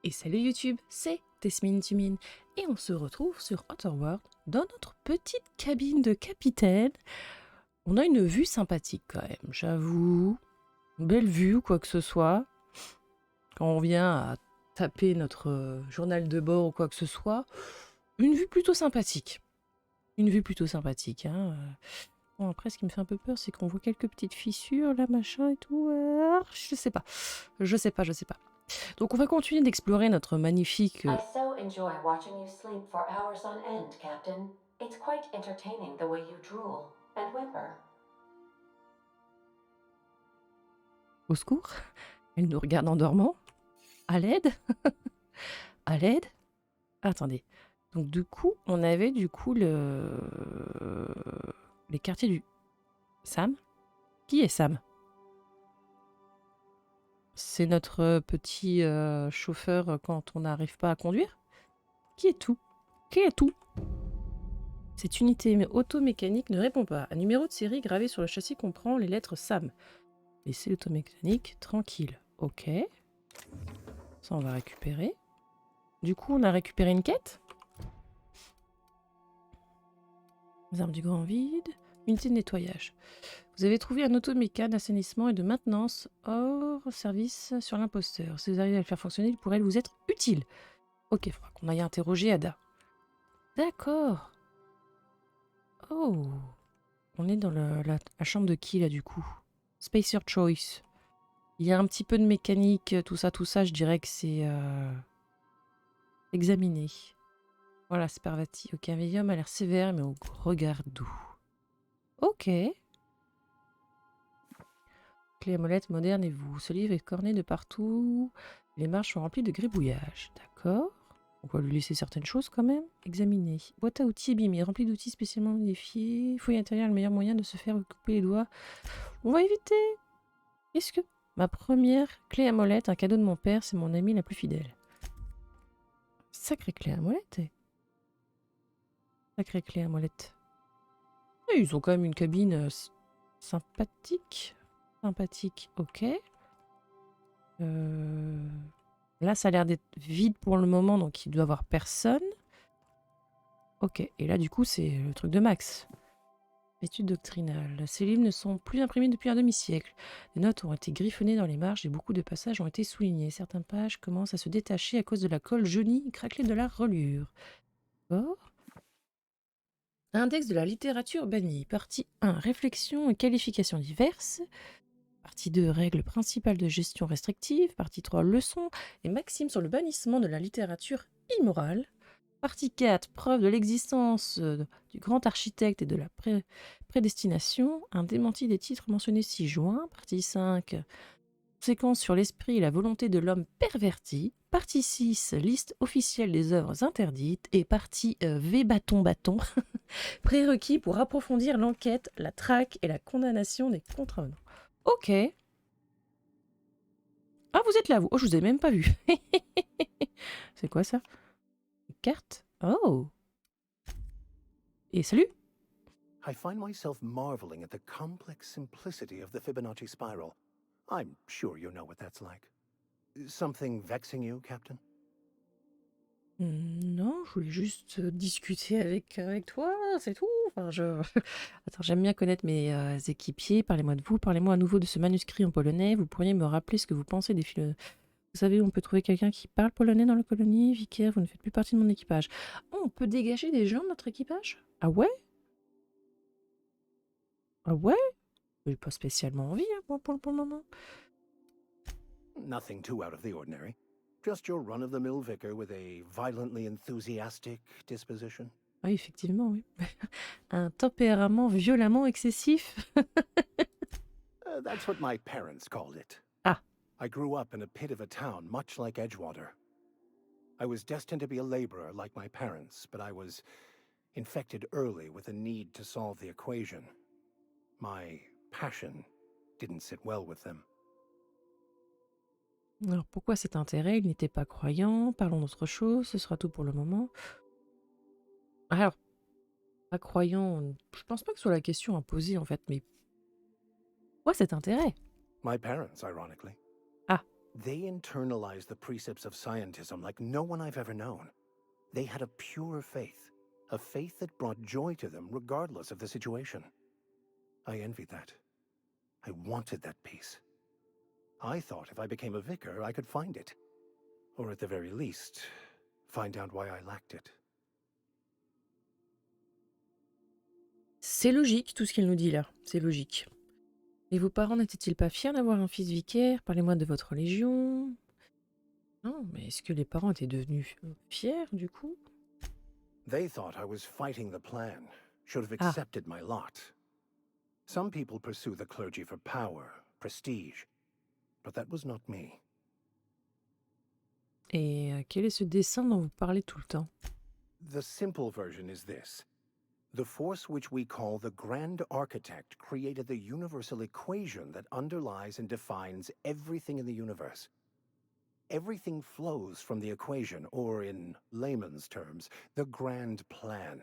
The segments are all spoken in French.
Et salut YouTube, c'est Tesmine Tumine et on se retrouve sur Otherworld dans notre petite cabine de capitaine. On a une vue sympathique quand même, j'avoue. Belle vue ou quoi que ce soit. Quand on vient à taper notre journal de bord ou quoi que ce soit, une vue plutôt sympathique. Une vue plutôt sympathique. Hein. Bon, après, ce qui me fait un peu peur, c'est qu'on voit quelques petites fissures, là, machin et tout. Je sais pas. Je sais pas. Donc on va continuer d'explorer notre magnifique... I so enjoy watching you sleep for hours on end, Captain. It's quite entertaining the way you drool and whimper. Au secours. Elle nous regarde en dormant. À l'aide. À l'aide. Attendez. Donc du coup, on avait du coup les quartiers du... Sam. Qui est Sam? C'est notre petit chauffeur quand on n'arrive pas à conduire. Qui est tout? Qui est tout? Cette unité automécanique ne répond pas. Un numéro de série gravé sur le châssis comprend les lettres Sam. Laissez l'automécanique tranquille. Ok. Ça, on va récupérer. Du coup, on a récupéré une quête. Les armes du grand vide. Unité de nettoyage. Vous avez trouvé un automéca d'assainissement et de maintenance hors service sur l'imposteur. Si vous arrivez à le faire fonctionner, il pourrait vous être utile. Ok, il faudra qu'on aille interroger Ada. D'accord. Oh. On est dans la chambre de qui, là, du coup? Spacer Choice. Il y a un petit peu de mécanique, tout ça, je dirais que c'est examiné. Voilà, c'est Parvati. Ok, un vieil homme a l'air sévère, mais au regard doux. Ok. Clé à molette moderne et vous. Ce livre est corné de partout. Les marches sont remplies de gribouillages. D'accord. On va lui laisser certaines choses quand même. Examiner. Boîte à outils abîmée, remplie d'outils spécialement modifiés. Fouille intérieure, le meilleur moyen de se faire couper les doigts. On va éviter. Est-ce que... Ma première clé à molette, un cadeau de mon père, c'est mon amie la plus fidèle. Sacrée clé à molette. Sacrée clé à molette. Et ils ont quand même une cabine sympathique. Sympathique, ok. Là, ça a l'air d'être vide pour le moment, donc il doit y avoir personne. Ok, et là, du coup, c'est le truc de Max. Études doctrinales. Ces livres ne sont plus imprimés depuis un demi-siècle. Les notes ont été griffonnées dans les marges et beaucoup de passages ont été soulignés. Certaines pages commencent à se détacher à cause de la colle jaunie et craquelée de la reliure. D'accord. Index de la littérature bannie. Partie 1. Réflexions et qualifications diverses. Partie 2. Règles principales de gestion restrictive. Partie 3. Leçons et maximes sur le bannissement de la littérature immorale. Partie 4. Preuve de l'existence du grand architecte et de la prédestination. Un démenti des titres mentionnés 6 juin. Partie 5. Conséquences sur l'esprit et la volonté de l'homme perverti. Partie 6. Liste officielle des œuvres interdites. Et partie V bâton. Prérequis pour approfondir l'enquête, la traque et la condamnation des contrevenants. Ok. Ah, vous êtes là, vous. Oh, je vous ai même pas vu. C'est quoi ça? Une carte? Oh. Et salut. I find myself marveling at the complex simplicity of the Fibonacci spiral. I'm sure you know what that's like. Something vexing you, Captain? Non, je voulais juste discuter avec toi, c'est tout. Enfin, Attends, j'aime bien connaître mes équipiers. Parlez-moi de vous, parlez-moi à nouveau de ce manuscrit en polonais. Vous pourriez me rappeler ce que vous pensez des philosophes. Vous savez où on peut trouver quelqu'un qui parle polonais dans la colonie? Vicaire, vous ne faites plus partie de mon équipage. Oh, on peut dégager des gens de notre équipage? Ah ouais? Ah ouais? J'ai pas spécialement envie, hein, pour le moment. Nothing too out of the ordinary. Just your run-of-the-mill vicar with a violently enthusiastic disposition. Oui, effectivement, oui. Un tempérament violemment excessif. That's what my parents called it. Ah. I grew up in a pit of a town much like Edgewater. I was destined to be a laborer like my parents, but I was infected early with a need to solve the equation. My passion didn't sit well with them. Alors pourquoi cet intérêt? Il n'était pas croyant. Parlons d'autre chose. Ce sera tout pour le moment. Alors, pas croyant, je pense pas que ce soit la question à poser en fait, mais pourquoi cet intérêt? My parents, ironically. Ah. They internalized the precepts of scientism like no one I've ever known. They had a pure faith, a faith that brought joy to them regardless of the situation. I envied that. I wanted that peace. I thought if I became a vicar, I could find it. Or at the very least, find out why I lacked it. C'est logique, tout ce qu'il nous dit là. C'est logique. Et vos parents n'étaient-ils pas fiers d'avoir un fils vicaire? Parlez-moi de votre religion. Non, mais est-ce que les parents étaient devenus fiers du coup? They thought I was fighting the plan, should have Ah, accepted my lot. Some people pursue the clergy for power, prestige, but that was not me. et quel est ce dessin dont vous parlez tout le temps? The simple version is this. The force which we call the Grand Architect created the universal equation that underlies and defines everything in the universe. Everything flows from the equation, or in layman's terms, the grand plan.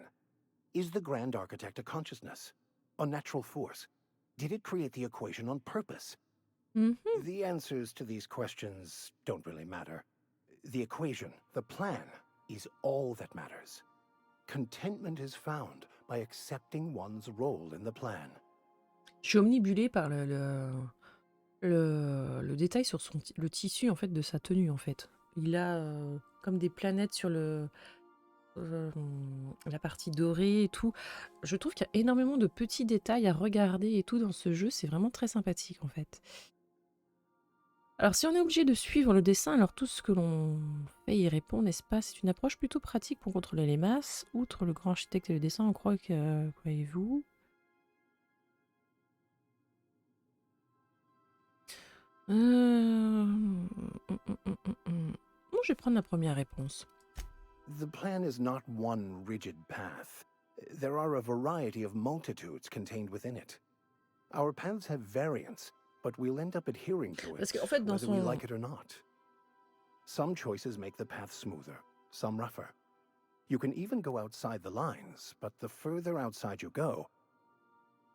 Is the Grand Architect a consciousness? A natural force? Did it create the equation on purpose? Mhm. The answers to these questions don't really matter. The equation, the plan, is all that matters. Contentment is found by accepting one's role in the plan. Je suis omnibulée par le détail sur le tissu en fait de sa tenue en fait. Il a comme des planètes sur la partie dorée et tout. Je trouve qu'il y a énormément de petits détails à regarder et tout dans ce jeu. C'est vraiment très sympathique en fait. Alors si on est obligé de suivre le dessin, alors tout ce que l'on fait y répond, n'est-ce pas? C'est une approche plutôt pratique pour contrôler les masses. Outre le grand architecte et le dessin, on croit que... Croyez-vous? Moi, je vais prendre la première réponse. The plan is not one rigid path. There are a variety of multitudes contained within it. Our paths have variance, but we'll end up adhering to Parce it, qu'en fait, dans whether we son... like it or not. Some choices make the path smoother, some rougher. You can even go outside the lines, but the further outside you go,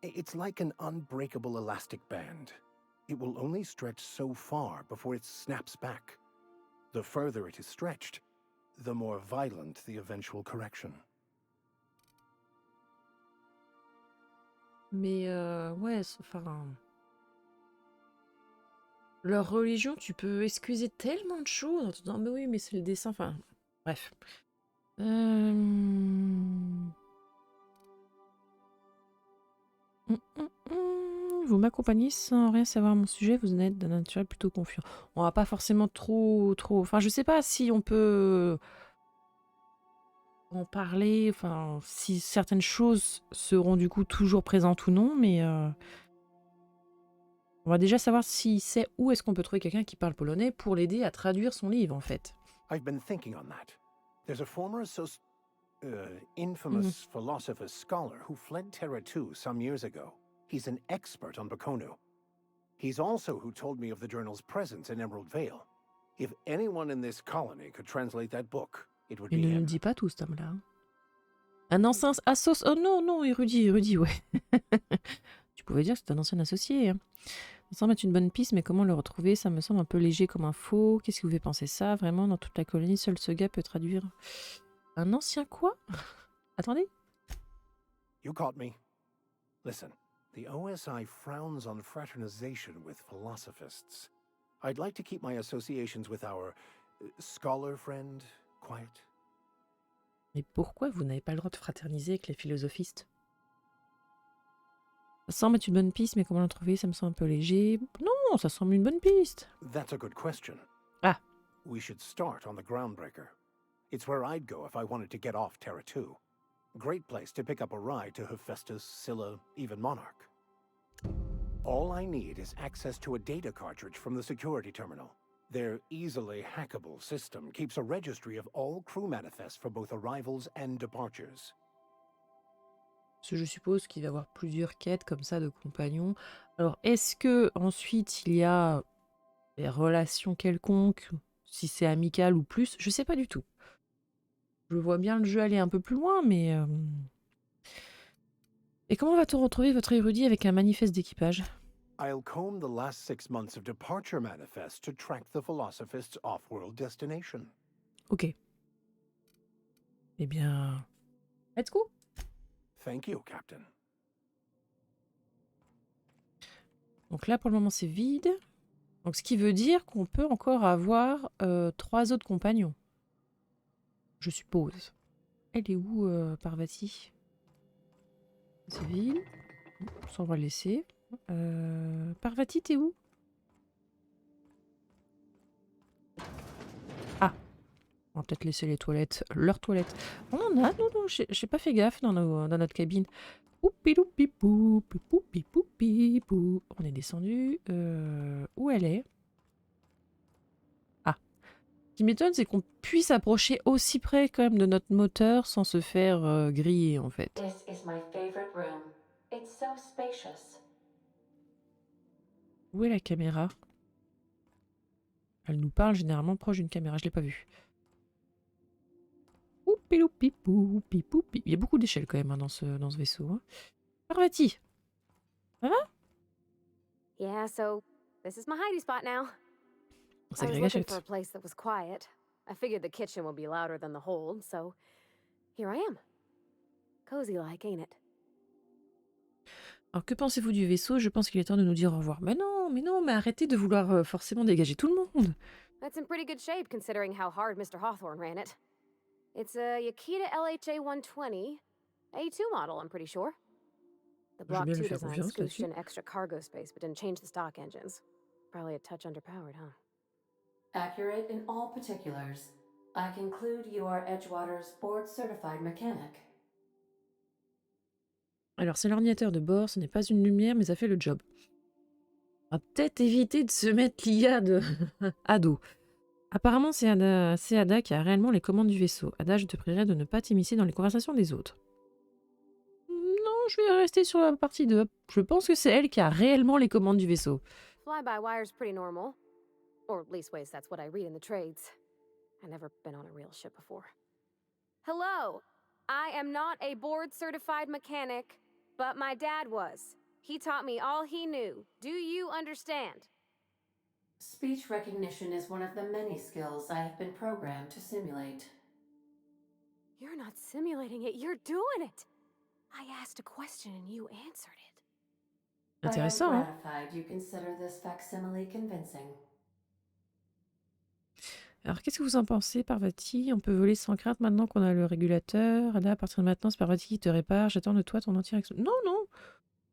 it's like an unbreakable elastic band. It will only stretch so far before it snaps back. The further it is stretched, the more violent the eventual correction. Mais ouais, enfin... Leur religion, tu peux excuser tellement de choses en te disant, mais oui, mais c'est le dessin, enfin... Bref. Vous m'accompagnez sans rien savoir à mon sujet, vous êtes d'un naturel plutôt confiant. On va pas forcément trop... Enfin, je sais pas si on peut en parler, enfin, si certaines choses seront du coup toujours présentes ou non, mais on va déjà savoir s'il sait où est-ce qu'on peut trouver quelqu'un qui parle polonais pour l'aider à traduire son livre, en fait. I've been thinking on that. There's a former infamous philosopher scholar who fled Terra 2 some years ago. He's an expert on Bakono. He's also who told me of the journal's presence in Emerald Vale. If anyone in this colony could translate that book, it would be Il ne him. le dit pas tout, cet homme-là. Un ancien associé... Oh non, non, érudit, ouais. Tu pouvais dire que c'est un ancien associé. Hein. Ça semble être une bonne piste, mais comment le retrouver? Ça me semble un peu léger comme info. Qu'est-ce qui vous fait penser ça? Vraiment, dans toute la colonie, seul ce gars peut traduire... Un ancien quoi? Attendez. You caught me. Listen, the OSI frowns on fraternization with philosophists. I'd like to keep my associations with our scholar friend quiet. Mais pourquoi vous n'avez pas le droit de fraterniser avec les philosophistes? Ça semble être une bonne piste, mais comment la trouver? Ça me semble un peu léger. Non, ça semble une bonne piste. That's a good question. Ah. We should start on the Groundbreaker. It's where I'd go if I wanted to get off Terra 2. Great place to pick up a ride to Hephaestus, Scylla, even Monarch. All I need is access to a data cartridge from the security terminal. Their easily hackable system keeps a registry of all crew manifests for both arrivals and departures. Parce que je suppose qu'il va y avoir plusieurs quêtes comme ça de compagnons. Alors, est-ce que ensuite il y a des relations quelconques, si c'est amical ou plus? Je sais pas du tout. Je vois bien le jeu aller un peu plus loin, mais... Et comment va-t-on retrouver votre érudit avec un manifeste d'équipage? I'll comb the last 6 months of departure manifest to track the Philosophist's off-world destination. Ok. Eh bien, let's go. Thank you, Captain. Donc là, pour le moment, c'est vide. Donc, ce qui veut dire qu'on peut encore avoir 3 autres compagnons. Je suppose. Elle est où, Parvati? C'est vide. Ça, on va le laisser. Parvati, t'es où? Ah, on va peut-être laisser les toilettes, leurs toilettes. On en a, non, j'ai pas fait gaffe dans notre cabine. Poupi-loupi-pou, poupi-poupi-pou. On est descendu. Où elle est? Ah. Ce qui m'étonne, c'est qu'on puisse approcher aussi près quand même de notre moteur sans se faire griller en fait. This is my favorite room. It's so spacious. Où est la caméra? Elle nous parle généralement proche d'une caméra, je l'ai pas vue. Poupi-loupi-pou, poupi-poupi. Il y a beaucoup d'échelles quand même hein, dans ce vaisseau. Hein. Parvati, ça va? Yeah, so this is my hidey spot now. C'est I was Greg looking Hachette. for a place that was quiet. I figured the kitchen would be louder than the hold, so here I am. Cozy like, ain't it? Alors que pensez-vous du vaisseau? Je pense qu'il est temps de nous dire au revoir. Mais non, mais arrêtez de vouloir forcément dégager tout le monde. That's in pretty good shape considering how hard Mr. Hawthorne ran it. It's a Yakita LHA 120, A2 model, I'm pretty sure. The Je vais Block bien 2 lui faire design confiance scooched là-dessus. in extra cargo space but didn't change the stock engines. Probably a touch underpowered, huh? Accurate in all particulars. I conclude you are Edgewater's board-certified mechanic. Alors c'est l'ordinateur de bord, ce n'est pas une lumière, mais ça fait le job. On va peut-être éviter de se mettre l'IA de à dos. Apparemment, c'est Ada qui a réellement les commandes du vaisseau. Ada, je te prierai de ne pas t'immiscer dans les conversations des autres. Non, je vais rester sur la partie 2. Je pense que c'est elle qui a réellement les commandes du vaisseau. Fly-by-wire's pretty normal. Or leastways, that's what I read in the trades. I've never been on a real ship before. Hello! I am not a board-certified mechanic, but my dad was. He taught me all he knew. Do you understand? Speech recognition is one of the many skills I have been programmed to simulate. You're not simulating it, you're doing it! I asked a question and you answered it. Intéressant, I am hein? gratified you consider this facsimile convincing. Alors, qu'est-ce que vous en pensez, Parvati? On peut voler sans crainte maintenant qu'on a le régulateur. Ada, à partir de maintenant, c'est Parvati qui te répare. J'attends de toi ton entière... Non, non!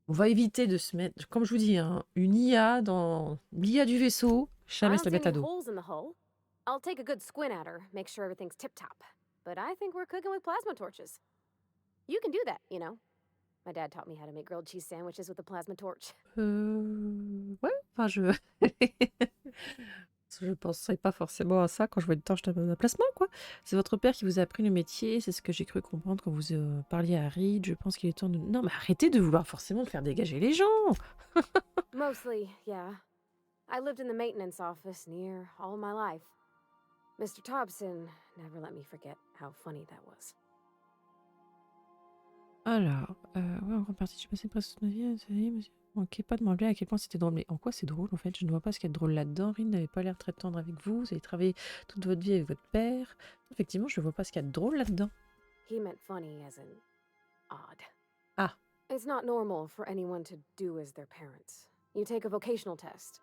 On va éviter de se mettre, comme je vous dis, hein, une IA dans l'IA du vaisseau. I Jamais don't se la see mettre à any dos. holes in the hull. I'll take a good squint at her, make sure everything's tip-top. But I think we're cooking with plasma torches. You can do that, you know. My dad taught me how to make grilled cheese sandwiches with a plasma torch. Ouais, enfin, je... je penserais pas forcément à ça quand je vois une torche de plasma, quoi. C'est votre père qui vous a appris le métier, c'est ce que j'ai cru comprendre quand vous parliez à Reed. Je pense qu'il est temps de... Non, mais arrêtez de vouloir forcément faire dégager les gens. Mostly, yeah. I lived in the maintenance office near all my life. Mr. Thompson never let me forget how funny that was. Alors, ouais, en grande partie, j'ai passé presque toute ma vie, ça y est, monsieur. Manquez pas de me rappeler à quel point c'était drôle. Mais en quoi c'est drôle, en fait? Je ne vois pas ce qu'il y a de drôle là-dedans. Reed n'avait pas l'air très tendre avec vous. Vous avez travaillé toute votre vie avec votre père. Effectivement, je ne vois pas ce qu'il y a de drôle là-dedans. He meant funny as in odd. Ah. It's not normal for anyone to do as their parents. You take a vocational test.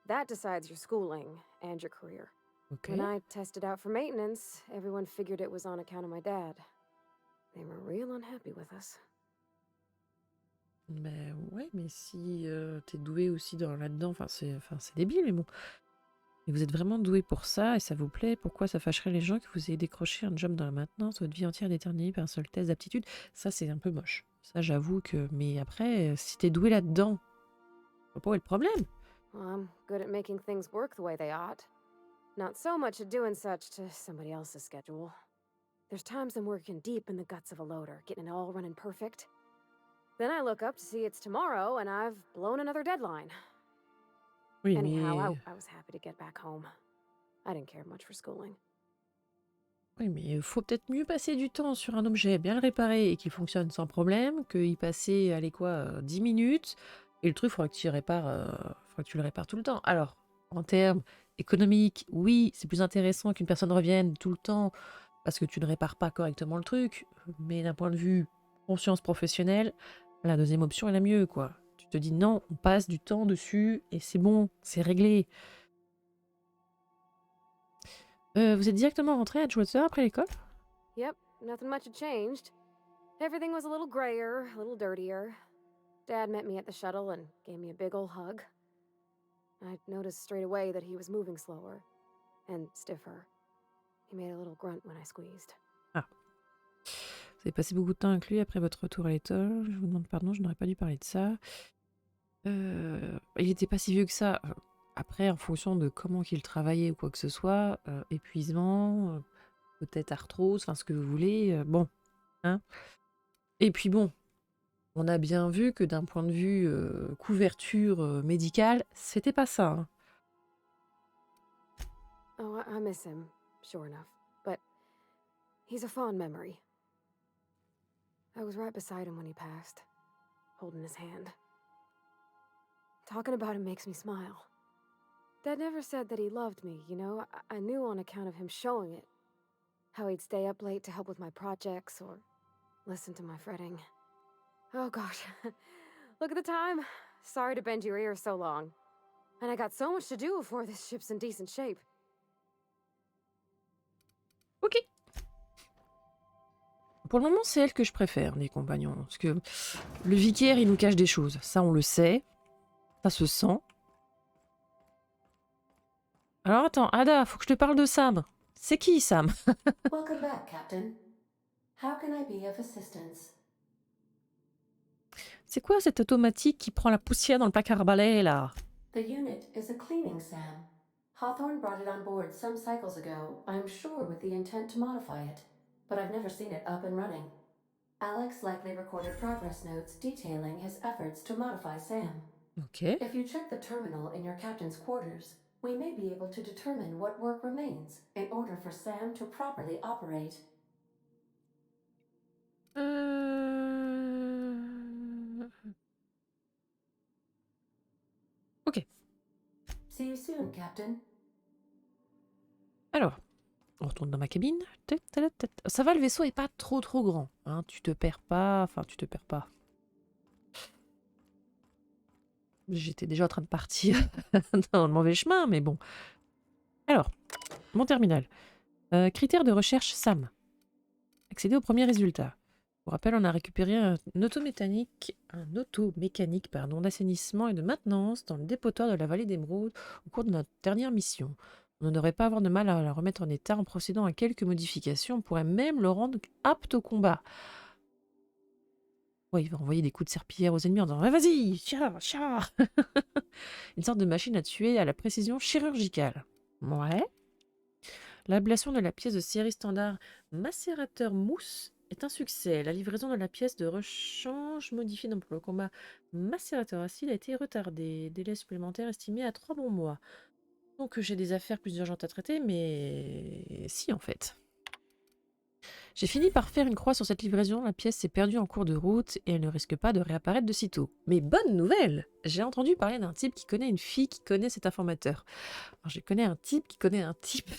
That decides your schooling and your career. Ok. When I tested out for maintenance, everyone figured it was on account of my dad. They were real unhappy with us. Ben ouais, mais si t'es doué aussi là-dedans, enfin c'est débile, mais bon. Et vous êtes vraiment doué pour ça et ça vous plaît, pourquoi ça fâcherait les gens que vous ayez décroché un job dans la maintenance, votre vie entière déterminée par un seul test d'aptitude? Ça, c'est un peu moche. Ça, j'avoue que... Mais après, si t'es doué là-dedans, je vois pas où est le problème. Well, I'm good at making things work the way they ought. Not so much at doing such to somebody else's schedule. There's times I'm working deep in the guts of a loader, getting it all running perfect. Then I look up to see it's tomorrow and I've blown another deadline. Oui, Anyhow, mais... I was happy to get back home. I didn't care much for schooling. Oui, mais faut peut-être mieux passer du temps sur un objet, bien le réparer et qu'il fonctionne sans problème, que y passer, allez quoi, 10 minutes Et le truc, faudra que tu le répares tout le temps. Alors, en termes économiques, oui, c'est plus intéressant qu'une personne revienne tout le temps parce que tu ne répares pas correctement le truc. Mais d'un point de vue conscience professionnelle, la deuxième option est la mieux, quoi. Tu te dis non, on passe du temps dessus et c'est bon, c'est réglé. Vous êtes directement rentré à Edgewater après l'école? Yep, nothing much had changed. Everything was a little grayer, a little dirtier. Dad met me at the shuttle and gave me a big ol' hug. I noticed straight away that he was moving slower and stiffer. He made a little grunt when I squeezed. Ah. Vous avez passé beaucoup de temps avec lui après votre retour à l'école. Je vous demande pardon, je n'aurais pas dû parler de ça. Il n'était pas si vieux que ça. Après, en fonction de comment qu'il travaillait ou quoi que ce soit, épuisement, peut-être arthrose, enfin ce que vous voulez, bon. Hein. Et puis bon, on a bien vu que d'un point de vue couverture médicale, c'était pas ça. Hein. Oh, I miss him, sure enough. But he's a fond memory. I was right beside him when he passed, holding his hand. Talking about him makes me smile. Dad never said that he loved me, you know? I knew on account of him showing it. How he'd stay up late to help with my projects or listen to my fretting. Oh gosh. Look at the time. Sorry to bend your ears so long. And I got so much to do before this ship's in decent shape. Ok. Pour le moment, c'est elle que je préfère, des compagnons. Parce que le vicaire, il nous cache des choses. Ça, on le sait. Ça se sent. Alors attends, Ada, faut que je te parle de Sam. C'est qui, Sam? Welcome back, Captain. How can I be of assistance? C'est quoi cette automatique qui prend la poussière dans le placard à balai, là? The unit is a cleaning SAM. Hawthorne brought it on board some cycles ago, I'm sure with the intent to modify it, but I've never seen it up and running. Alex likely recorded progress notes detailing his efforts to modify SAM. Ok. If you check the terminal in your captain's quarters, we may be able to determine what work remains in order for SAM to properly operate. Ok. See you soon, Captain. Alors, on retourne dans ma cabine. Ça va, le vaisseau est pas trop grand. Hein. Tu te perds pas. Enfin, tu te perds pas. J'étais déjà en train de partir dans le mauvais chemin, mais bon. Alors, mon terminal. Critères de recherche SAM. Accéder au premier résultat. Pour rappel, on a récupéré un automécanique d'assainissement et de maintenance dans le dépotoir de la vallée d'Émeraude au cours de notre dernière mission. On ne devrait pas avoir de mal à la remettre en état en procédant à quelques modifications. On pourrait même le rendre apte au combat. Ouais, il va envoyer des coups de serpillière aux ennemis en disant vas-y, char. Une sorte de machine à tuer à la précision chirurgicale. Ouais. L'ablation de la pièce de série standard macérateur mousse est un succès. La livraison de la pièce de rechange modifiée pour le combat macérateur acide a été retardée. Délai supplémentaire estimé à 3 bons mois. Donc j'ai des affaires plus urgentes à traiter, mais si en fait. J'ai fini par faire une croix sur cette livraison, la pièce s'est perdue en cours de route et elle ne risque pas de réapparaître de sitôt. Mais bonne nouvelle! J'ai entendu parler d'un type qui connaît une fille qui connaît cet informateur. Alors, je connais un type qui connaît un type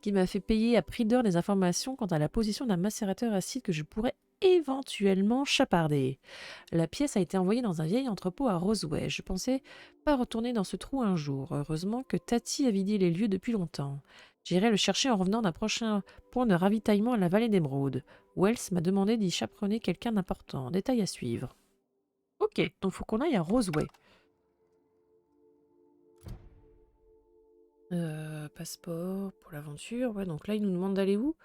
qui m'a fait payer à prix d'or des informations quant à la position d'un macérateur acide que je pourrais éventuellement chaparder. La pièce a été envoyée dans un vieil entrepôt à Roseway. Je pensais pas retourner dans ce trou un jour. Heureusement que Tati a vidé les lieux depuis longtemps. J'irai le chercher en revenant d'un prochain point de ravitaillement à la vallée d'Émeraude. Wells m'a demandé d'y chaperonner quelqu'un d'important. Détail à suivre. Ok, donc faut qu'on aille à Roseway. Passeport pour l'aventure. Ouais, donc là, il nous demande d'aller où?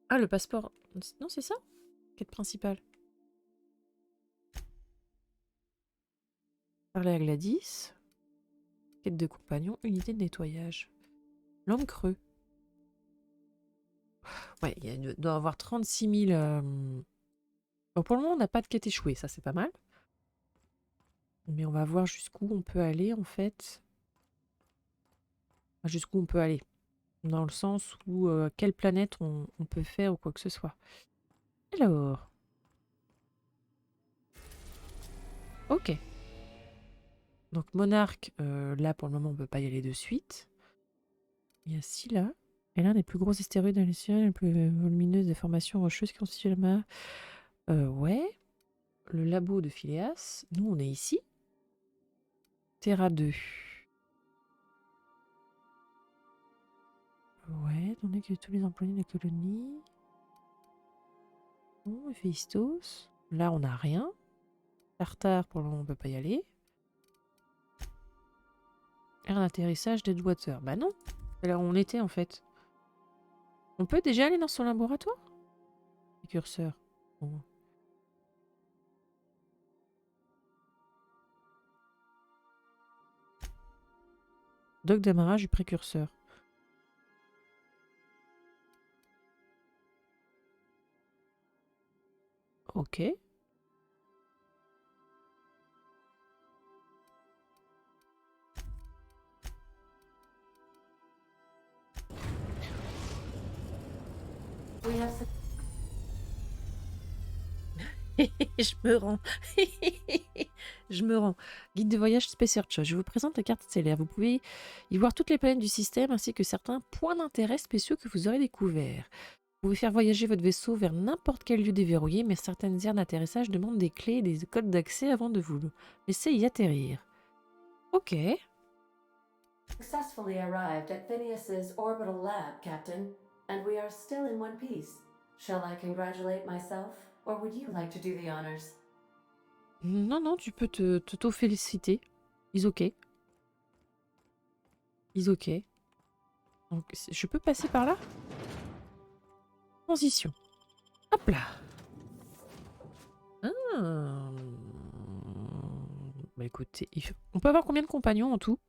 Ah, le passeport. Non, c'est ça? Quête principale. Parler à Gladys. Quête de compagnon. Unité de nettoyage. L'homme creux. Ouais, il doit y avoir 36 000... Bon, pour le moment, on n'a pas de quête échouée. Ça, c'est pas mal. Mais on va voir jusqu'où on peut aller, en fait. Enfin, jusqu'où on peut aller. Dans le sens où quelle planète on peut faire ou quoi que ce soit. Alors. Ok. Donc Monarque, là pour le moment on peut pas y aller de suite. Il y a Scylla. Et l'un des plus gros astéroïdes dans les cieux, les plus volumineuses des formations rocheuses qui constituent la mer. Ouais. Le labo de Phileas. Nous on est ici. Terra 2. Ouais, donné que tous les employés de la colonie. Bon, Héphaïstos. Là on n'a rien. Tartare, pour le moment on peut pas y aller. Air d'atterrissage d'Edgewater. Bah non. C'est là où on était en fait. On peut déjà aller dans son laboratoire? Précurseur. Bon. Doc d'amarrage du précurseur. Ok. We have some Je me rends. Je me rends. Guide de voyage Space Search. Je vous présente la carte stellaire. Vous pouvez y voir toutes les planètes du système ainsi que certains points d'intérêt spéciaux que vous aurez découverts. Vous pouvez faire voyager votre vaisseau vers n'importe quel lieu déverrouillé, mais certaines aires d'atterrissage demandent des clés et des codes d'accès avant de vous laisser y atterrir. Ok. successfully arrived at Phineas's orbital lab, Captain, and we are still in one piece. Shall I congratulate myself, or would you like to do the honors? Non, non, tu peux t'auto-féliciter. Is ok. Is ok. Donc, je peux passer par là? Transition. Hop là. Ah. Bah écoutez, on peut avoir combien de compagnons en tout?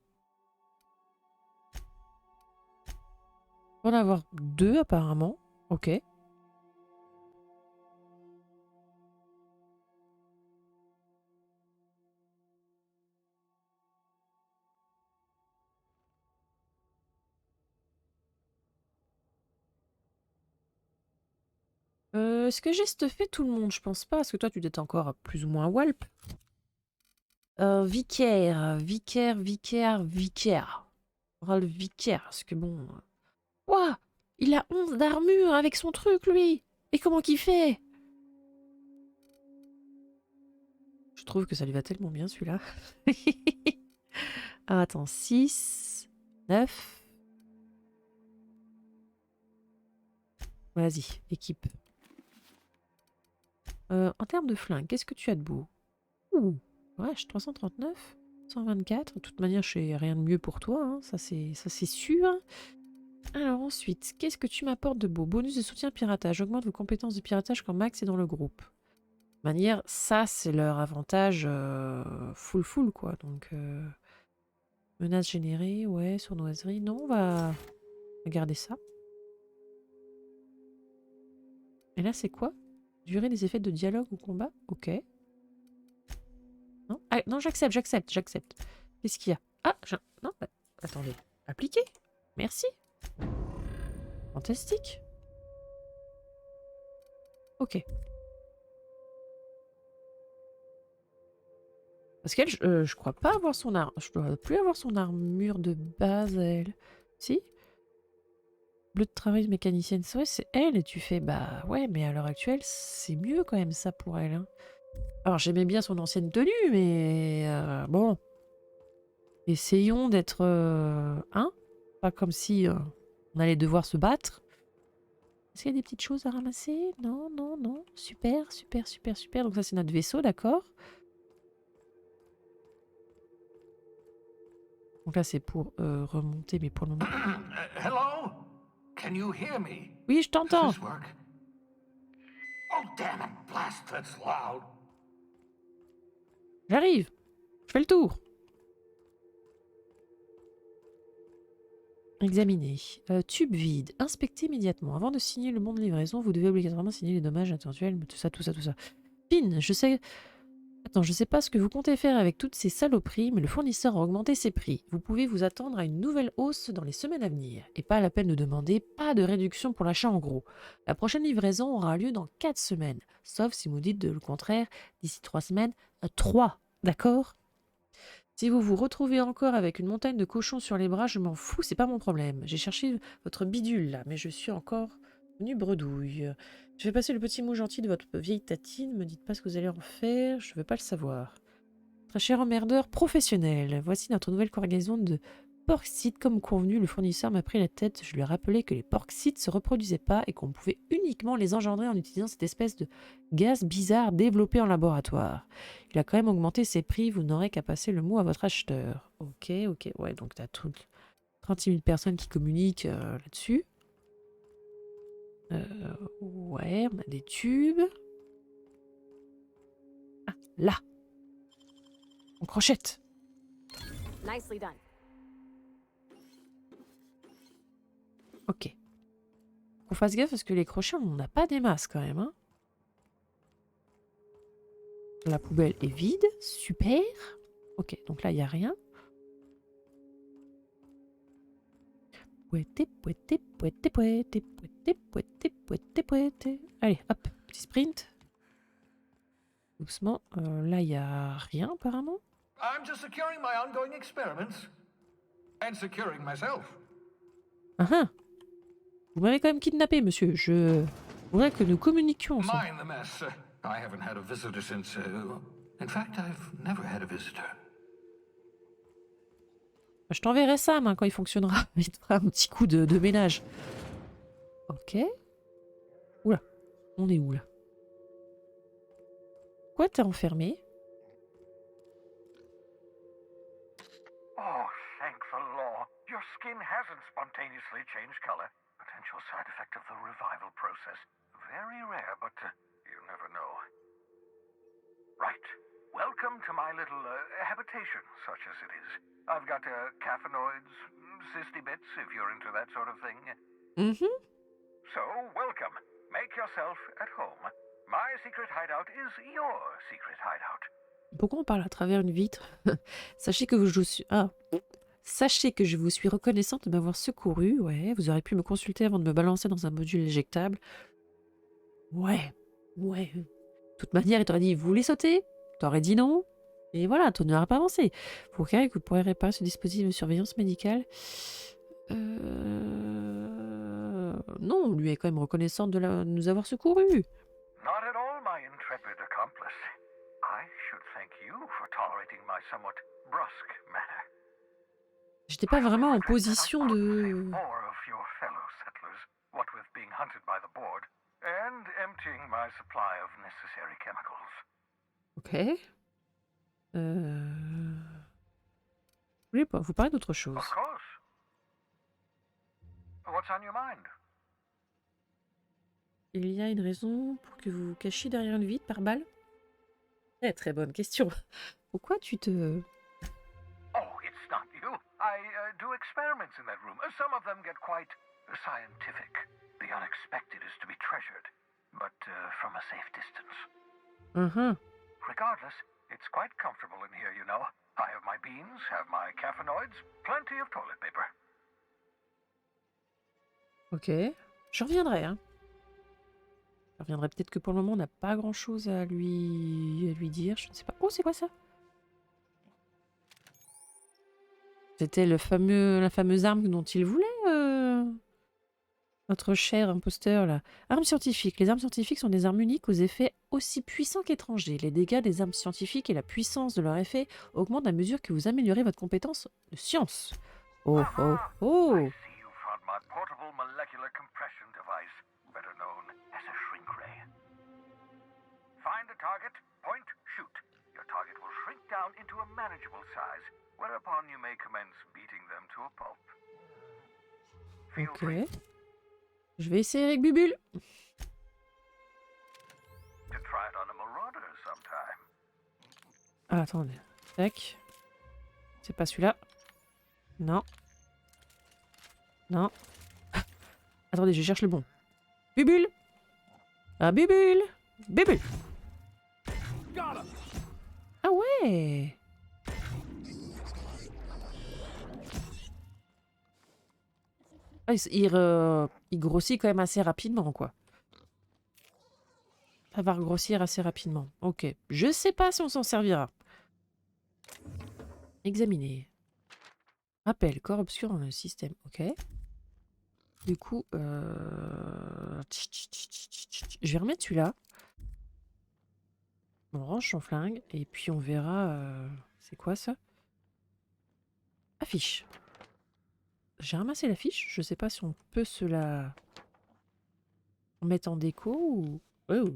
On peut en avoir 2 apparemment. Ok. Est-ce que j'ai stuffé tout le monde? Je pense pas, parce que toi tu dois être encore plus ou moins Walp. Vicaire. On aura le vicaire, parce que bon... Ouah, il a 11 d'armure avec son truc, lui. Et comment qu'il fait? Je trouve que ça lui va tellement bien, celui-là. Ah, attends, 6, 9. Vas-y, équipe. En termes de flingue, qu'est-ce que tu as de beau? Ouh, wesh, 339, 124. De toute manière, je n'ai rien de mieux pour toi, hein, ça c'est sûr. Alors ensuite, qu'est-ce que tu m'apportes de beau? Bonus de soutien piratage. Augmente vos compétences de piratage quand Max est dans le groupe. De manière, ça c'est leur avantage full quoi. Donc, menace générée, ouais, sournoiserie. Non, on va garder ça. Et là, c'est quoi? Durée des effets de dialogue ou combat? Ok. Non, ah, non, j'accepte. Qu'est-ce qu'il y a? Ah, non, bah, attendez. Appliquer. Merci. Fantastique. Ok. Parce qu'elle, je crois pas avoir son arme. Je dois plus avoir son armure de base, elle. Si? Bleu de travail mécanicienne. C'est vrai, c'est elle. Et tu fais, bah ouais, mais à l'heure actuelle, c'est mieux quand même ça pour elle. Hein. Alors, j'aimais bien son ancienne tenue, mais bon. Essayons d'être... hein? Pas comme si on allait devoir se battre. Est-ce qu'il y a des petites choses à ramasser? Non, non, non. Super. Donc ça, c'est notre vaisseau, d'accord. Donc là, c'est pour remonter, mais pour le moment... Hello? Can you hear me? Oui, je Does t'entends. this work? Oh, damn it, blast, that's loud. J'arrive. Je fais le tour. Examiner. Tube vide. Inspecter immédiatement. Avant de signer le bon de livraison, vous devez obligatoirement signer les dommages intentionnels. Tout ça. Pin, je sais... Attends, je sais pas ce que vous comptez faire avec toutes ces saloperies, mais le fournisseur a augmenté ses prix. Vous pouvez vous attendre à une nouvelle hausse dans les semaines à venir. Et pas la peine de demander, pas de réduction pour l'achat en gros. La prochaine livraison aura lieu dans 4 semaines. Sauf si vous dites le contraire, d'ici 3 semaines, 3 D'accord? Si vous vous retrouvez encore avec une montagne de cochons sur les bras, je m'en fous, c'est pas mon problème. J'ai cherché votre bidule là, mais je suis encore venue bredouille. Je vais passer le petit mot gentil de votre vieille tatine, me dites pas ce que vous allez en faire, je veux pas le savoir. Très cher emmerdeur professionnel, voici notre nouvelle cargaison de porxites. Comme convenu, le fournisseur m'a pris la tête. Je lui ai rappelé que les porxites se reproduisaient pas et qu'on pouvait uniquement les engendrer en utilisant cette espèce de gaz bizarre développé en laboratoire. Il a quand même augmenté ses prix, vous n'aurez qu'à passer le mot à votre acheteur. Ok, ouais, donc t'as 36 000 personnes qui communiquent là-dessus. Ouais, on a des tubes. Ah, là! On crochette! Nicely done. Ok. Qu'on fasse gaffe parce que les crochets, on n'en a pas des masses quand même. Hein. La poubelle est vide. Super. Ok, donc là, il n'y a rien. Pouetté, pouetté, pouetté, pouetté, pouetté, pouetté, pouetté, pouetté. Allez, hop, petit sprint. Doucement. Là, il n'y a rien apparemment. I'm just securing my ongoing experiments. And securing myself. Ah ah. Vous m'avez quand même kidnappé, monsieur. Je voudrais que nous communiquions ensemble. Mind the mess. I haven't had a visitor since. In fact, I've never had a visitor. Je t'enverrai Sam hein, quand il fonctionnera. Il te fera un petit coup de ménage. Ok. Oula. On est où là? Quoi, t'es enfermé? Oh, thank the law. Your skin hasn't spontaneously changed color. Potential side effect of the revival process. Very rare, but you never know. Right. Welcome to my little habitation, such as it is. I've got caffeinoids, cysty bits, if you're into that sort of thing. Mhm. So, welcome. Make yourself at home. My secret hideout is your secret hideout. Pourquoi on parle à travers une vitre? Sachez que je suis... Ah. Sachez que je vous suis reconnaissante de m'avoir secouru. Ouais, vous aurez pu me consulter avant de me balancer dans un module éjectable. Ouais. De toute manière, il t'aurait dit, vous voulez sauter? T'aurais dit non. Et voilà, tu n'auras pas avancé. Pour que vous pourrez réparer ce dispositif de surveillance médicale. Non, on lui est quand même reconnaissante de nous avoir secouru. Not at all, my intrepid accomplice. I should thank you for tolerating my somewhat brusque manner. J'étais pas vraiment en position de... More of your fellow settlers, what with being hunted by the board, and emptying my supply of necessary chemicals. Ok. Vous voulez pas vous parler d'autre chose? Of course. What's on your mind? Il y a une raison pour que vous vous cachiez derrière une vitre par balle? Très bonne question. Pourquoi tu te... Oh, it's not you. I do experiments in that room. Some of them get quite scientific. The unexpected is to be treasured, but from a safe distance. Regardless, it's quite comfortable in here, you know. I have my beans, have my caffeinoids, plenty of toilet paper. Ok. Je reviendrai, hein. Je reviendrai peut-être que pour le moment, on n'a pas grand-chose à lui dire. Je ne sais pas. Oh, c'est quoi ça? C'était la fameuse arme dont il voulait, notre cher imposteur, là. Armes scientifiques. Les armes scientifiques sont des armes uniques aux effets aussi puissants qu'étrangers. Les dégâts des armes scientifiques et la puissance de leur effet augmentent à mesure que vous améliorez votre compétence de science. Oh. I see you found my portable molecular compression device, better known as a shrink ray. Find a target, point, shoot. Your target will shrink down into a manageable size, whereupon you may commence beating them to a pulp. Feel free Ok. Je vais essayer avec Bubule. to try it on a marauder sometime. Ah, attendez. Tac. C'est pas celui-là. Non. Attendez, je cherche le bon. Bubule. Ah, Bubule. Ah ouais. Ah, il grossit quand même assez rapidement, quoi. Ça va grossir assez rapidement. Ok. Je sais pas si on s'en servira. Examiner. Rappel, corps obscur dans le système. Ok. Du coup, je vais remettre celui-là. On range son flingue et puis on verra. C'est quoi ça? Affiche. J'ai ramassé l'affiche. Je sais pas si on peut se la mettre en déco ou. Oh.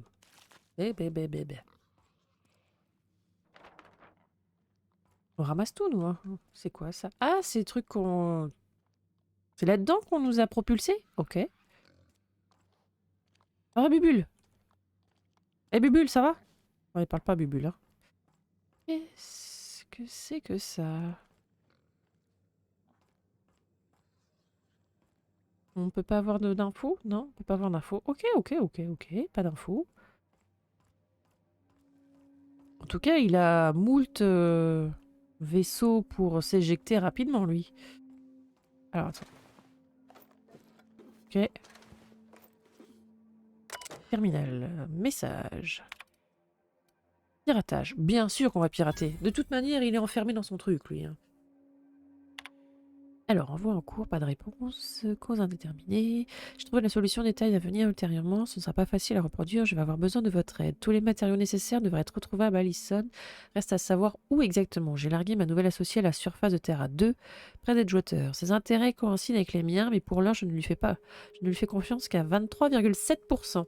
On ramasse tout, nous. Hein. C'est quoi ça? Ah, c'est le truc qu'on. C'est là-dedans qu'on nous a propulsé? Ok. Ah, Bubule! Eh, Bubule, ça va? On ne parle pas Bubule, hein. Qu'est-ce que c'est que ça? On peut pas avoir d'infos? Non, on peut pas avoir d'infos. Ok, pas d'infos. En tout cas, il a moult vaisseaux pour s'éjecter rapidement, lui. Alors, attends. Ok. Terminal. Message. Piratage. Bien sûr qu'on va pirater. De toute manière, il est enfermé dans son truc, lui. Hein. Alors, envoi en cours, pas de réponse. Cause indéterminée. J'ai trouvé la solution, détail à venir ultérieurement. Ce ne sera pas facile à reproduire. Je vais avoir besoin de votre aide. Tous les matériaux nécessaires devraient être retrouvables à Allison. Reste à savoir où exactement. J'ai largué ma nouvelle associée à la surface de Terra 2, près d'Edgewater. Ses intérêts coïncident avec les miens, mais pour l'heure, je ne lui fais confiance qu'à 23,7%.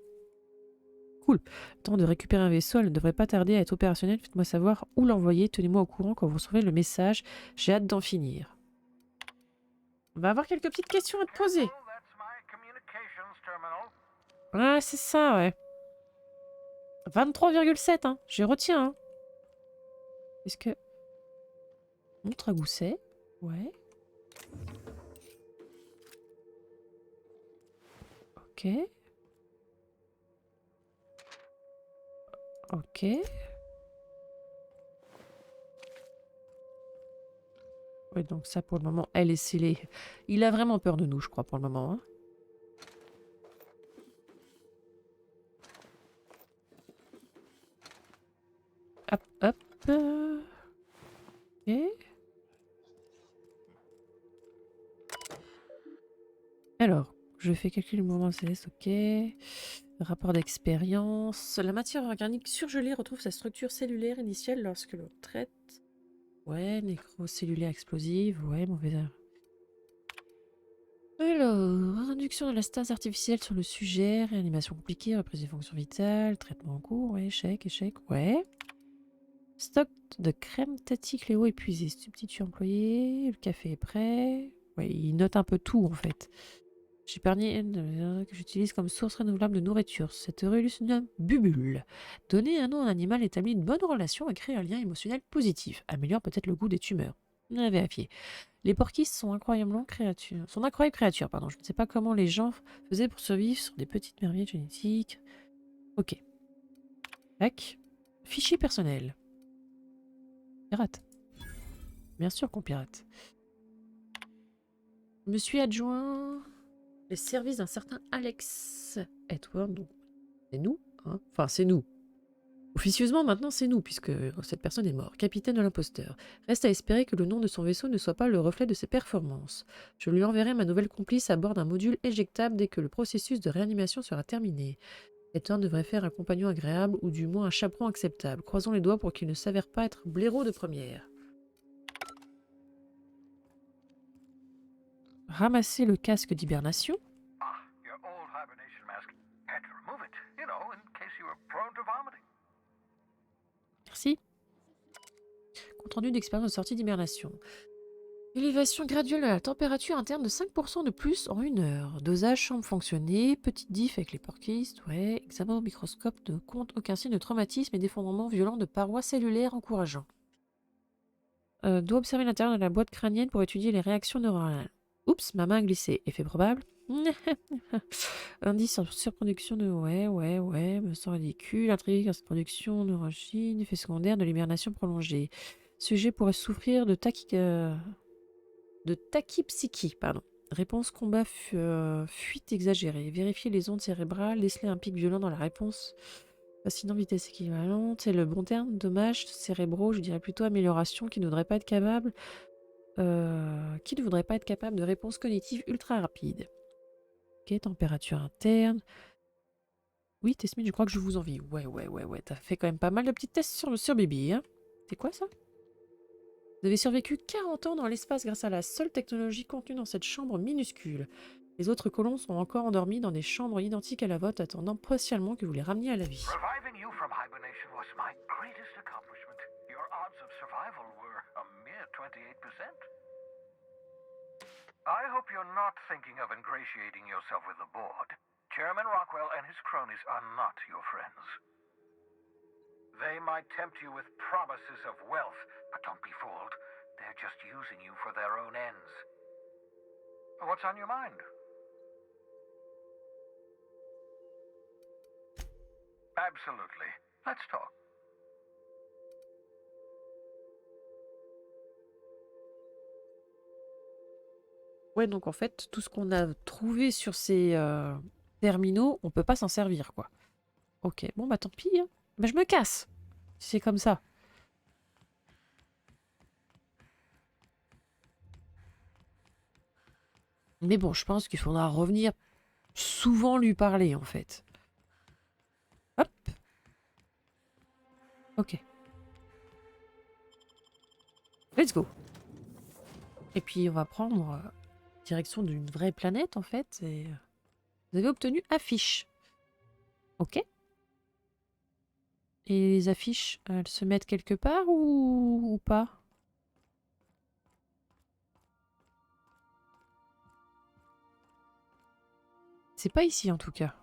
Cool. Temps de récupérer un vaisseau, elle ne devrait pas tarder à être opérationnelle. Faites-moi savoir où l'envoyer. Tenez-moi au courant quand vous recevrez le message. J'ai hâte d'en finir. On va avoir quelques petites questions à te poser. Ouais, c'est ça, ouais. 23,7, hein. Je retiens, hein. Est-ce que... Montre à gousset. Ouais. Ok. Ok. Ouais, donc ça, pour le moment, elle est scellée. Il a vraiment peur de nous, je crois, pour le moment, hein. Hop, hop. Ok. Alors, je fais calculer le mouvement céleste, ok. Rapport d'expérience. La matière organique surgelée retrouve sa structure cellulaire initiale lorsque l'on traite. Ouais, nécrocellulaire explosive, ouais, mauvais. Alors, induction de la stase artificielle sur le sujet, réanimation compliquée, reprise des fonctions vitales, traitement en cours, ouais, échec, ouais. Stock de crème Tati Cléo épuisé, substitut employé, le café est prêt. Ouais, il note un peu tout en fait. J'ai épargné que j'utilise comme source renouvelable de nourriture. Cette révolutionnaire bubule. Donner un nom à un animal établit une bonne relation et crée un lien émotionnel positif. Améliore peut-être le goût des tumeurs. On a vérifié. Les porquis sont incroyablement créatures. Sont d'incroyables créatures, pardon. Je ne sais pas comment les gens faisaient pour survivre sur des petites merveilles génétiques. Ok. Tac. Fichier personnel. Pirate. Bien sûr qu'on pirate. Je me suis adjoint les services d'un certain Alex Edward. Donc, c'est nous, hein. Enfin, c'est nous. Officieusement, maintenant, c'est nous, puisque cette personne est morte. Capitaine de l'imposteur. Reste à espérer que le nom de son vaisseau ne soit pas le reflet de ses performances. Je lui enverrai ma nouvelle complice à bord d'un module éjectable dès que le processus de réanimation sera terminé. Edward devrait faire un compagnon agréable, ou du moins un chaperon acceptable. Croisons les doigts pour qu'il ne s'avère pas être blaireau de première. Ramasser le casque d'hibernation. Ah, your old hibernation mask. Had to remove it, you know, in case you were prone to vomiting. Merci. Compte rendu d'expérience de sortie d'hibernation. Élévation graduelle de la température interne de 5% de plus en 1 heure. Dosage chambre fonctionner. Petite diff avec les porquistes. Ouais. Examen au microscope ne compte aucun signe de traumatisme et d'effondrement violent de parois cellulaires encourageant. Doit observer l'intérieur de la boîte crânienne pour étudier les réactions neuronales. Oups, ma main a glissé. Effet probable. Indice en surproduction de... Ouais, me sent ridicule. Intrigue en cette production, neurogène, effet secondaire de l'hibernation prolongée. Sujet pourrait souffrir de tachypsychie, pardon. Réponse combat fuite exagérée. Vérifier les ondes cérébrales, déceler un pic violent dans la réponse. Fascinant, vitesse équivalente, c'est le bon terme. Dommages cérébraux, je dirais plutôt amélioration, qui ne voudrait pas être capable. Qui ne voudrait pas être capable de réponse cognitive ultra rapide. Ok, température interne. Oui, Tesmine, je crois que je vous envie. Ouais. T'as fait quand même pas mal de petits tests sur Bibi, hein. C'est quoi ça? Vous avez survécu 40 ans dans l'espace grâce à la seule technologie contenue dans cette chambre minuscule. Les autres colons sont encore endormis dans des chambres identiques à la vôtre, attendant patiemment que vous les rameniez à la vie. Reviving you from hibernation was my greatest accomplishment. Your odds of survival were a mere 28%. I hope you're not thinking of ingratiating yourself with the board. Chairman Rockwell and his cronies are not your friends. They might tempt you with promises of wealth, but don't be fooled. They're just using you for their own ends. What's on your mind? Absolutely. Let's talk. Ouais, donc en fait, tout ce qu'on a trouvé sur ces terminaux, on peut pas s'en servir, quoi. Ok, bon bah tant pis, hein. Bah, je me casse. Si c'est comme ça. Mais bon, je pense qu'il faudra revenir souvent lui parler, en fait. Hop. Ok. Let's go. Et puis, on va prendre direction d'une vraie planète, en fait. Et vous avez obtenu affiche. Ok. Et les affiches, elles se mettent quelque part ou pas? C'est pas ici, en tout cas.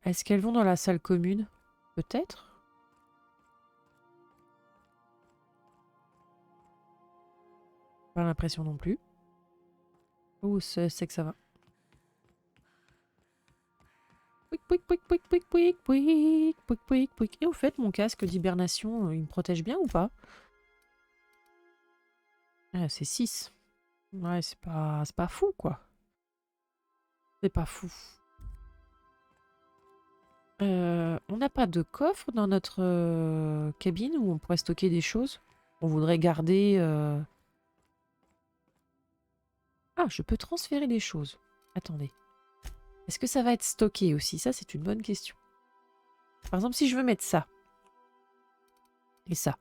Est-ce qu'elles vont dans la salle commune? Peut-être? Pas l'impression non plus. Oh, c'est que ça va. Et au fait, mon casque d'hibernation, il me protège bien ou pas? Ah, c'est 6. Ouais, c'est pas fou, quoi. C'est pas fou. On n'a pas de coffre dans notre cabine où on pourrait stocker des choses. On voudrait garder... Ah, je peux transférer des choses. Attendez. Est-ce que ça va être stocké aussi? Ça, c'est une bonne question. Par exemple, si je veux mettre ça. Et ça,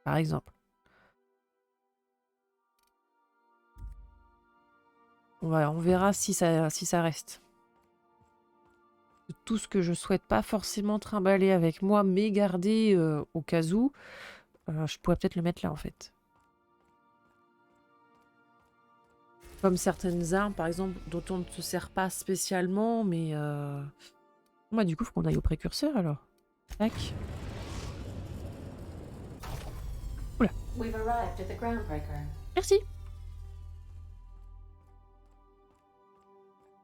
par exemple. On verra si ça reste. Tout ce que je souhaite pas forcément trimballer avec moi, mais garder au cas où, je pourrais peut-être le mettre là, en fait. Comme certaines armes, par exemple, dont on ne se sert pas spécialement, mais... Bah, du coup, faut qu'on aille au précurseur, alors. Tac. Oula. We've arrived at the groundbreaker. Merci.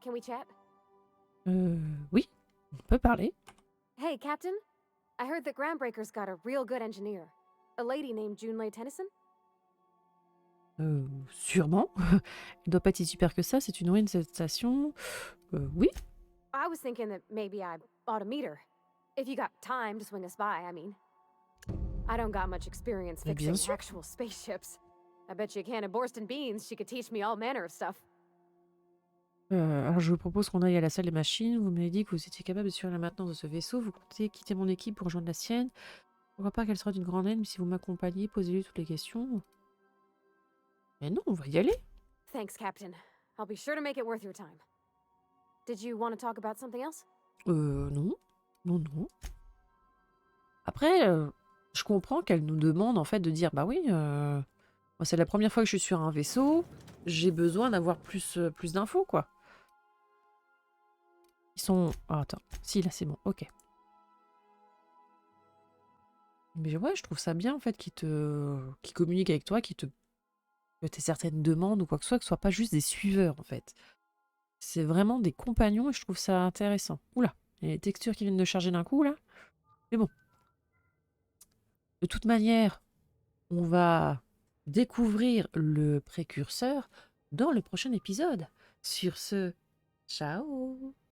Can we chat? Oui, on peut parler. Hey, Captain. I heard that Groundbreaker's got a real good engineer. A lady named Junlei Tennyson? Sûrement. Il doit pas être si super que ça, c'est une ruine, cette station. Oui. I was thinking that maybe I ought to meet her. If you got time to swing us by, I mean. I don't got much experience Mais bien fixing sûr. actual spaceships. I bet you a can of Borston Beans she could teach me all manner of stuff. Alors je vous propose qu'on aille à la salle des machines. Vous m'avez dit que vous étiez capable de suivre la maintenance de ce vaisseau. Vous comptez quitter mon équipe pour rejoindre la sienne. Je ne crois pas qu'elle sera d'une grande aide, mais si vous m'accompagnez, posez-lui toutes les questions. Mais non, on va y aller. Thanks, Captain. I'll be sure to make it worth your time. Did you want to talk about something else? Non. Non. Après, je comprends qu'elle nous demande en fait de dire, bah oui, moi c'est la première fois que je suis sur un vaisseau, j'ai besoin d'avoir plus d'infos, quoi. Ils sont... Ah, attends. Si, là, c'est bon. Ok. Mais ouais, je trouve ça bien, en fait, qu'ils communiquent avec toi, que t'aies certaines demandes ou quoi que ce soit pas juste des suiveurs, en fait. C'est vraiment des compagnons et je trouve ça intéressant. Oula, il y a les textures qui viennent de charger d'un coup, là. Mais bon. De toute manière, on va découvrir le précurseur dans le prochain épisode. Sur ce, ciao!